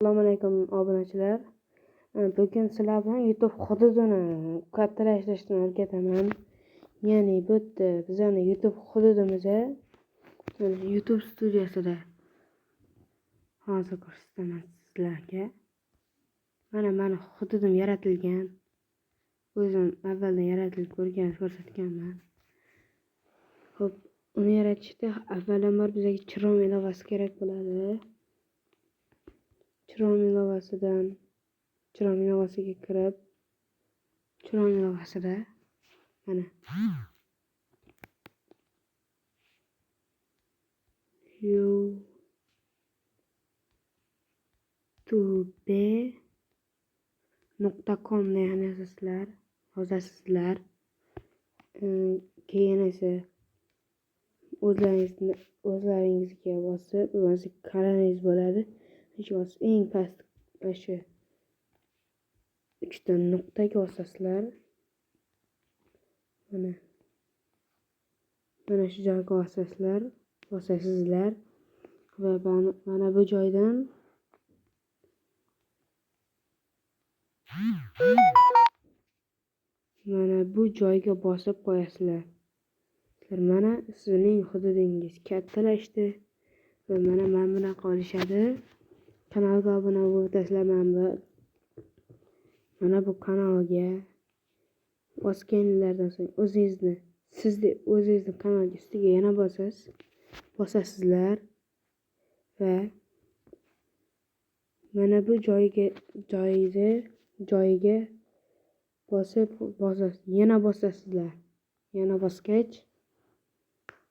Assalomu alaykum obunachilar. Bugun sizlar bilan YouTube hududini kattalashtirishni o'rgataman. Ya'ni bu yerda bizning YouTube hududimizda YouTube studiyasida hozir ko'rsataman sizlarga. Mana meni hududim yaratilgan. O'zim avvaldan yaratib ko'rsatganman. Xo'p, uni yaratishda avvalambor bizga Chrome ilovasi kerak bo'ladi. Chrome ilovasiga kirib, Chrome ilovasida mana youtube.com ni yozasizlar. Keyin esa o'zlaringizga bosib, kanalingiz bo'ladi. Eng past shu 3 ta nuqtaga bosasizlar. Mana shu joyga bosasizlar va mana bu joydan mana bu joyga bosib qo'yasizlar. Mana sizning hududingiz kattalashdi va mana bunaqa olishadi. Kanalga obuna bo'lasizlar. Mana bu kanalga bosganingizdan so'ng o'zingizni kanalga ustiga yana bosasizlar va mana bu joyiga yana bosasizlar. Yana bosgach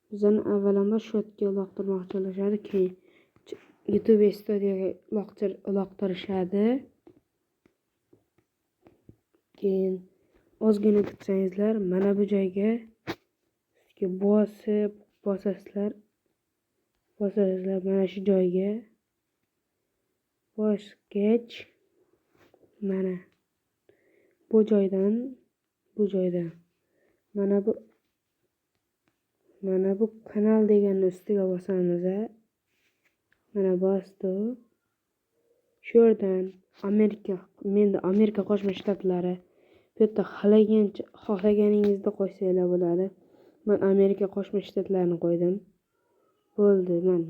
bizani avvalambor shu yerga uloqtirmoqchi bo'lishadi, keyin YouTube studiyaga uloqtirishadi. Keyin ozgina kutsangizlar, mana bu joyga bosasizlar. Mana shu joyga bosgach mana bu joydan mana bu kanal deganni ustiga bosamiz. Mana bosdi. Shu yerdan Amerika Qo'shma Shtatlari. Bu yerda xohlaganingizni qo'ysanglar bo'ladi. Men Amerika Qo'shma Shtatlarini qo'ydim. Bo'ldi, men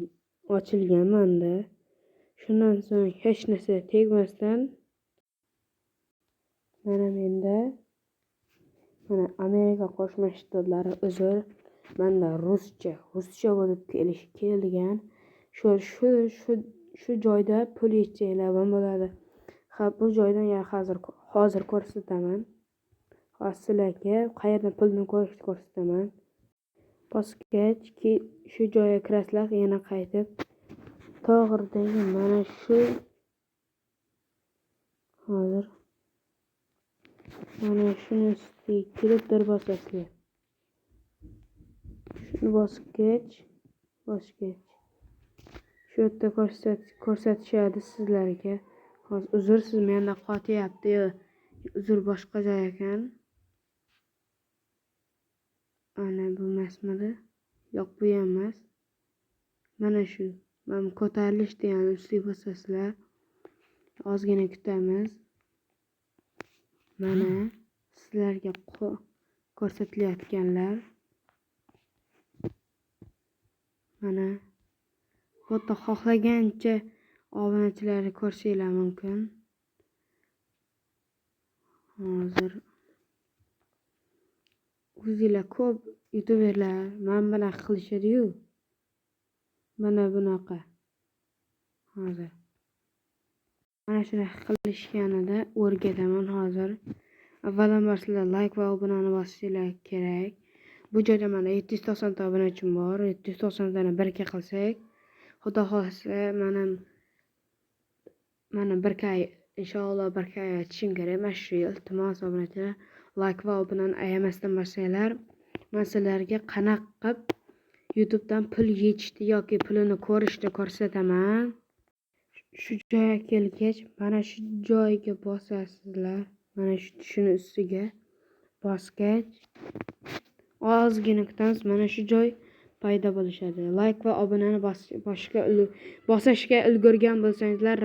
ochilgan menda. Shundan so'ng hech narsa tegmasdan mana menda Amerika Qo'shma Shtatlari menda ruscha bo'lib kelgan. Shu joyda pul yechsanglar bo'ladi. Bu joydan hozir ko'rsataman. Sizlarga qayerdan pulni ko'rsataman. Bosgach shu joyga kirasizlar, yana qaytib to'g'ridagi mana shu mana shuni ustiga kirib bosasizlar. Shuni bosgach shu yerda ko'rsatishadi sizlarga. Hozir uzr, siz menda qotyapti. Uzr, boshqa joy ekan. Ana bu emasmidi? Yo'q, bu ham emas. Mana shu. Mana ko'tarilish degan ustiga bosasizlar. Ozgina kutamiz. Mana sizlarga ko'rsatilayotganlar. Mana bu yerda xohlagancha obunachilarni ko'rsanglar mumkin. Hozir o'zingizlar ko'p youtuberlar men bilan qilishadi-yu. Mana bunaqa. Hozir mana shunaqa qilishganida o'rgataman hozir. Avvalambor sizlar like va obunani bosishinglar kerak. Bu joyda mana 790 ta obunachim bor. 790 tani birga qilsak, xudo xohlasa mana inshaalloh bir kay aytishim kerak. Mana shu iltimos obunachilar, like va obunani ayamasdan bosinglar. Men sizlarga qanaqa qilib YouTubedan pul yechishni yoki pulini ko'rishni ko'rsataman. Shu joyga kelgach, mana shu joyga bosasizlar. Mana shuni ustiga bosgach ozgina kutamiz. Mana shu joy paydo bo'lishadi. Like va obunani bosishga ulgurgan bo'lsangizlar